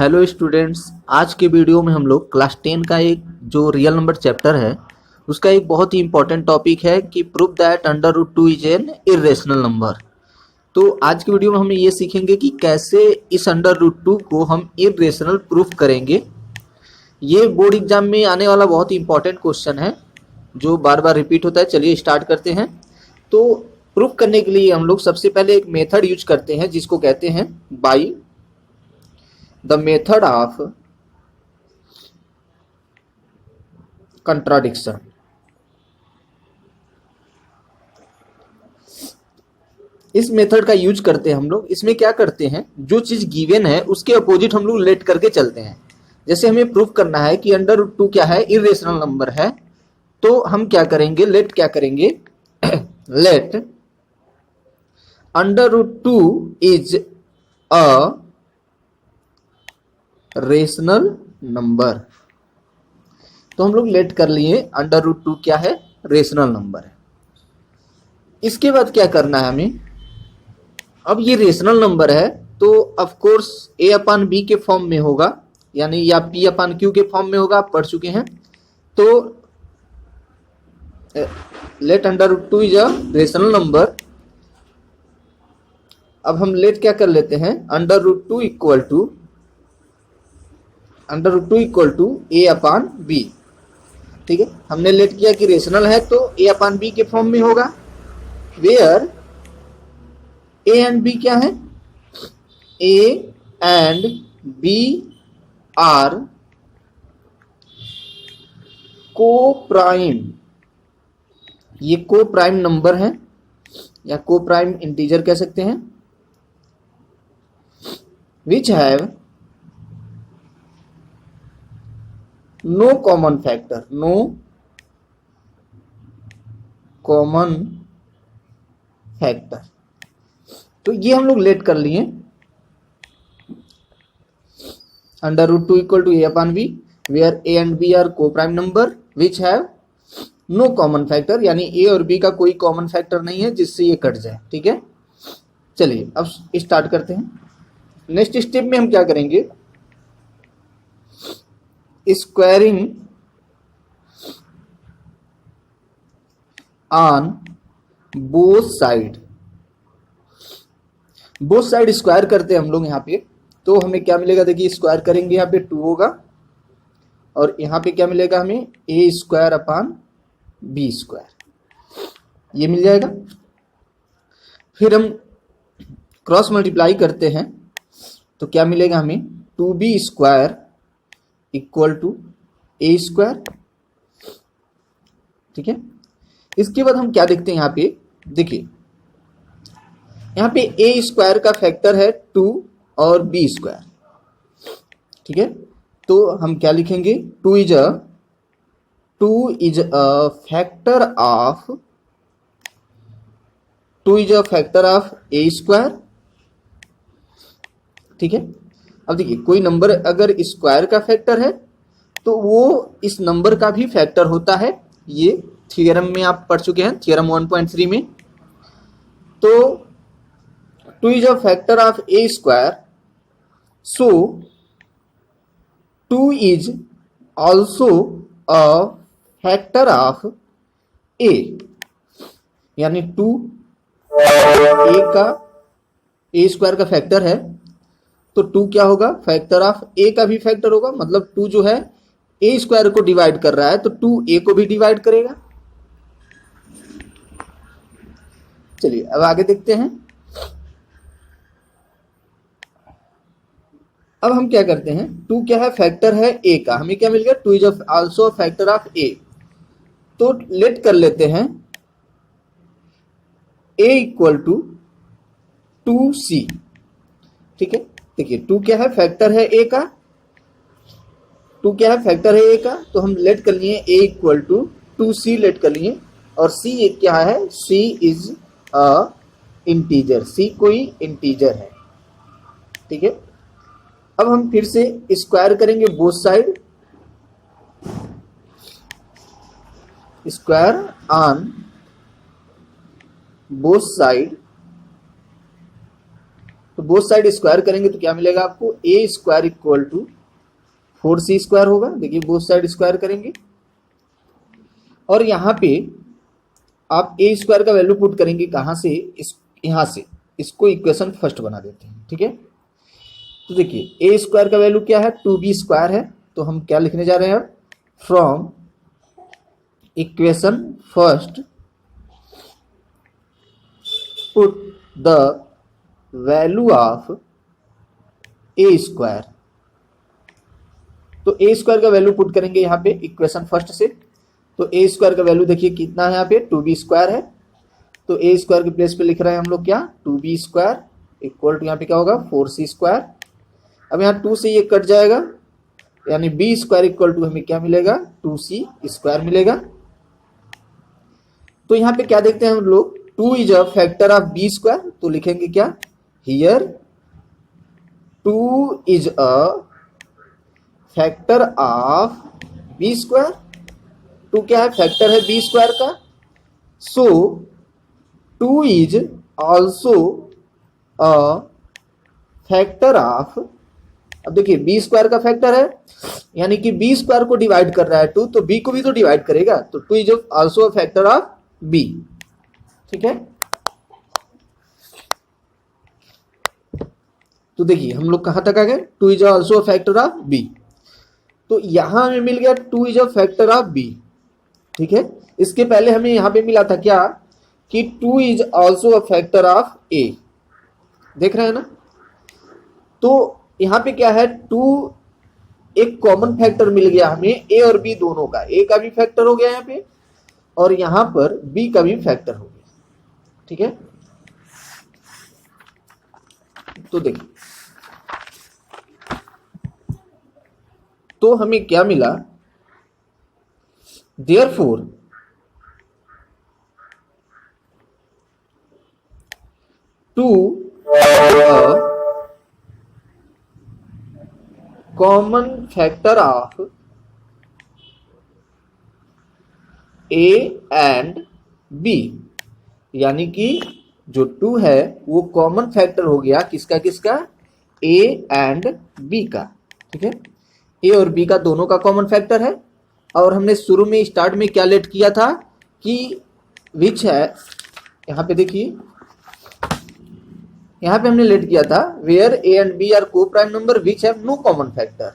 Hello students, आज के video में हम लोग क्लास 10 का एक जो रियल नंबर चैप्टर है उसका एक बहुत ही इंपॉर्टेंट टॉपिक है कि prove that under root two is an irrational number. तो आज की वीडियो में हम ये सीखेंगे कि कैसे इस अंडर रूट टू को हम इरेशनल प्रूफ करेंगे। ये बोर्ड एग्जाम में आने वाला बहुत ही इंपॉर्टेंट क्वेश्चन है जो बार बार रिपीट होता है। चलिए स्टार्ट करते हैं। तो प्रूफ करने के लिए हम लोग सबसे पहले एक मेथड यूज करते हैं जिसको कहते हैं by the method of contradiction। इस मेथड का यूज करते हैं हम लोग। इसमें क्या करते हैं, जो चीज गिवन है उसके अपोजिट हम लोग लेट करके चलते हैं। जैसे हमें प्रूफ करना है कि अंडर रूट टू क्या है, इरेशनल नंबर है, तो हम क्या करेंगे, लेट क्या करेंगे let under root two is a rational number. तो हम लोग लेट कर लिए अंडर रूट टू क्या है, रेशनल नंबर है। इसके बाद क्या करना है हमें, अब ये रेशनल नंबर है तो of course A upon B के फॉर्म में होगा, यानी या पी अपान क्यू के फॉर्म में होगा, आप पढ़ चुके हैं। तो let under root two is a rational number. अब हम लेट क्या कर लेते हैं, under root two equal to A upon B. ठीक है, हमने लेट किया कि रेशनल है तो ए अपान बी के फॉर्म में होगा, वेयर ए एंड बी क्या है, ए एंड बी आर को प्राइम। ये को प्राइम नंबर है या को प्राइम इंटीजर कह सकते हैं, which have no common factor तो ये हम लोग लेट कर लिए under root two equal to A upon b, where a and b are को prime number which have no common factor, यानी ए और बी का कोई कॉमन फैक्टर नहीं है जिससे ये कट जाए। ठीक है, चलिए अब स्टार्ट करते हैं। नेक्स्ट स्टेप में हम क्या करेंगे, squaring on both side square करते हैं हम लोग यहाँ पे। तो हमें क्या मिलेगा, देखिए स्क्वायर करेंगे यहाँ पे 2 होगा और यहाँ पे क्या मिलेगा हमें, ए स्क्वायर अपान बी स्क्वायर, ये मिल जाएगा। फिर हम क्रॉस मल्टीप्लाई करते हैं तो क्या मिलेगा हमें, 2b square equal to a square. ठीक है, इसके बाद हम क्या देखते हैं यहाँ पे, देखिए यहाँ पे ए स्क्वायर का फैक्टर है 2 और बी स्क्वायर। ठीक है, तो हम क्या लिखेंगे, 2 is a factor of a square. ठीक है, अब देखिए कोई नंबर अगर स्क्वायर का फैक्टर है तो वो इस नंबर का भी फैक्टर होता है। ये थ्योरम में आप पढ़ चुके हैं, थ्योरम 1.3 में। तो 2 is a factor of a square, so 2 is also a factor of a, यानी 2 ए स्क्वायर का फैक्टर है तो 2 क्या होगा, फैक्टर ऑफ ए का भी फैक्टर होगा। मतलब 2 जो है ए स्क्वायर को डिवाइड कर रहा है तो 2 ए को भी डिवाइड करेगा। चलिए अब आगे देखते हैं। अब हम क्या करते हैं, 2 क्या है, फैक्टर है ए का, हमें क्या मिल गया, 2 इज ऑल्सो फैक्टर ऑफ ए। तो लेट कर लेते हैं ए इक्वल टू 2c। ठीक है, देखिए 2 क्या है, फैक्टर है ए का, 2 क्या है, फैक्टर है ए का, तो हम लेट कर लिए ए इक्वल टू 2c लेट कर लिए। और c एक क्या है, c is a integer, c कोई इंटीजर है। ठीक है, अब हम फिर से स्क्वायर करेंगे both side, square on both side तो बोथ साइड स्क्वायर करेंगे तो क्या मिलेगा आपको, a square equal to 4c square होगा। देखिए बोथ साइड स्क्वायर करेंगे और यहाँ पे आप ए स्क्वायर का वैल्यू पुट करेंगे कहाँ से, यहाँ से। इसको इक्वेशन फर्स्ट बना देते हैं, ठीक है। तो देखिए ए स्क्वायर का वैल्यू क्या है, 2b स्क्वायर है। तो हम क्या लिखने जा रहे हैं अब, from equation first put the value of a square. तो ए स्क्वायर का वैल्यू पुट करेंगे यहाँ पे इक्वेशन फर्स्ट से। तो ए स्क्वायर का वैल्यू देखिए कितना है, यहाँ पे 2b स्क्वायर है। तो ए स्क्वायर के प्लेस पे लिख रहे हैं हम लोग क्या, 2b स्क्वायर इक्वल टू यहाँ पे क्या होगा 4c स्क्वायर। अब यहाँ 2 से ये कट जाएगा, यानी b स्क्वायर इक्वल टू हमें क्या मिलेगा, 2c स्क्वायर मिलेगा। तो यहाँ पे क्या देखते हैं हम लोग, 2 is a factor of b square. तो लिखेंगे क्या, here 2 is a factor of b square. 2 क्या है, फैक्टर है b स्क्वायर का। सो 2 is also a factor of, अब देखिए b स्क्वायर का फैक्टर है, यानी कि b स्क्वायर को डिवाइड कर रहा है 2, तो b को भी तो डिवाइड करेगा। तो 2 is also a factor of b, ठीक है। तो देखिए हम लोग कहां तक आ गए, 2 is also a factor of b। तो यहां हमें मिल गया 2 is a factor of b, ठीक है। इसके पहले हमें यहां पे मिला था क्या, कि 2 is also a factor of a, देख रहे हैं ना। तो यहां पे क्या है, 2 एक कॉमन फैक्टर मिल गया हमें a और b दोनों का, a का भी फैक्टर हो गया यहाँ पे और यहां पर b का भी फैक्टर हो गया, ठीक है। तो देखिए तो हमें क्या मिला, therefore 2 common factor of a and b, यानी कि जो 2 है वो कॉमन फैक्टर हो गया किसका किसका, a एंड b का, ठीक है। a और b का दोनों का कॉमन फैक्टर है। और हमने शुरू में स्टार्ट में क्या लेट किया था कि विच है, यहाँ पे देखिए यहाँ पे हमने लेट किया था where a and b are को prime number which have no common factor.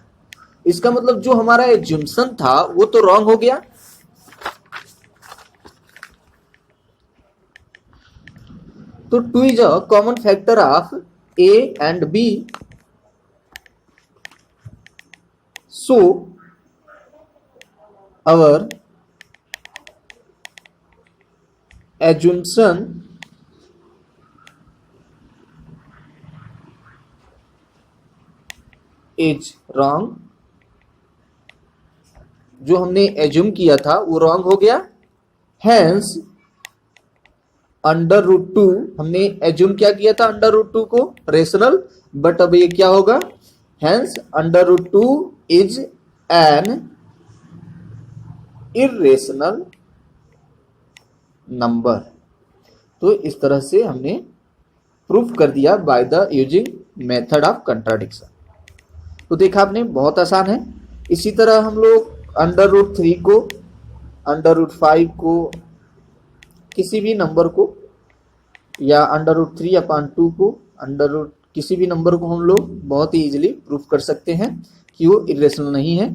इसका मतलब जो हमारा एज्यूम्पशन था वो तो रॉन्ग हो गया। तो 2 is a common factor of a and b, so our assumption is wrong। जो हमने एज्यूम किया था वो रॉन्ग हो गया। हैंस अंडर रूट 2, हमने एज्यूम क्या किया था, अंडर रूट 2 को रेशनल, बट अब ये क्या होगा, hence under root 2 is an irrational number. तो इस तरह से हमने प्रूफ कर दिया by the using method of contradiction. तो देखा आपने, बहुत आसान है। इसी तरह हम लोग अंडर रूट 3 को, अंडर रूट 5 को, किसी भी नंबर को, या अंडर रूट 3/2 को, अंडर रूट किसी भी नंबर को हम लोग बहुत ही इजीली प्रूफ कर सकते हैं कि वो इर्रेशनल नहीं है।